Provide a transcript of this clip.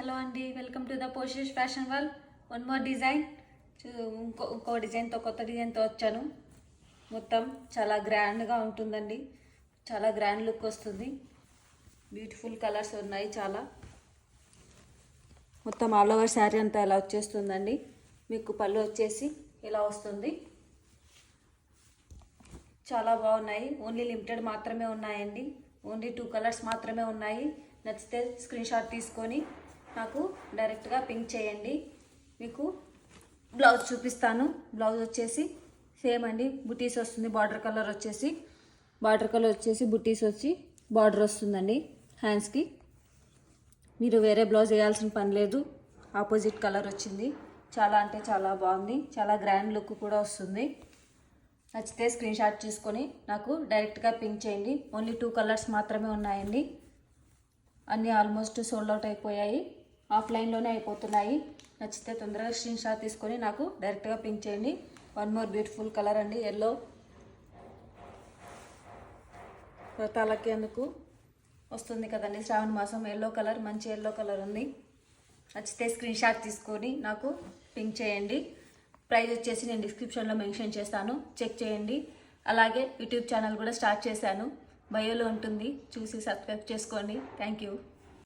Hello అండి, welcome to the Poshish fashion world. One more design, ఇంకో డిజైన్తో, కొత్త డిజైన్తో వచ్చాను. మొత్తం చాలా గ్రాండ్గా ఉంటుందండి, చాలా గ్రాండ్ లుక్ వస్తుంది. బ్యూటిఫుల్ కలర్స్ ఉన్నాయి చాలా. మొత్తం ఆల్ ఓవర్ శారీ అంతా ఇలా వచ్చేస్తుందండి. మీకు పళ్ళు వచ్చేసి ఇలా వస్తుంది. చాలా బాగున్నాయి. ఓన్లీ లిమిటెడ్ మాత్రమే ఉన్నాయండి. ఓన్లీ 2 కలర్స్ మాత్రమే ఉన్నాయి. నచ్చితే స్క్రీన్ షాట్ తీసుకొని నాకు డైరెక్ట్గా పింక్ చేయండి. మీకు బ్లౌజ్ చూపిస్తాను. బ్లౌజ్ వచ్చేసి సేమ్ అండి, బుటీస్ వస్తుంది. బార్డర్ కలర్ వచ్చేసి బుటీస్ వచ్చి బార్డర్ వస్తుందండి హ్యాండ్స్కి. మీరు వేరే బ్లౌజ్ వేయాల్సిన పని లేదు. ఆపోజిట్ కలర్ వచ్చింది. చాలా అంటే చాలా బాగుంది. చాలా గ్రాండ్ లుక్ కూడా వస్తుంది. నచ్చితే స్క్రీన్ షాట్ తీసుకొని నాకు డైరెక్ట్గా పింక్ చేయండి. ఓన్లీ 2 కలర్స్ మాత్రమే ఉన్నాయండి. అన్నీ ఆల్మోస్ట్ సోల్డ్ అవుట్ అయిపోయాయి. ఆఫ్లైన్లోనే అయిపోతున్నాయి. నచ్చితే తొందరగా స్క్రీన్ షాట్ తీసుకొని నాకు డైరెక్ట్గా పింక్ చేయండి. వన్ మోర్ బ్యూటిఫుల్ కలర్ అండి, ఎల్లో. వ్రతాలకి అందుకు వస్తుంది కదండి శ్రావణ మాసం. ఎల్లో కలర్, మంచి ఎల్లో కలర్ ఉంది. నచ్చితే స్క్రీన్ షాట్ తీసుకొని నాకు పింక్ చేయండి. ప్రైస్ వచ్చేసి నేను డిస్క్రిప్షన్లో మెన్షన్ చేస్తాను, చెక్ చేయండి. అలాగే యూట్యూబ్ ఛానల్ కూడా స్టార్ట్ చేశాను, బయోలో ఉంటుంది, చూసి సబ్స్క్రైబ్ చేసుకోండి. Thank you.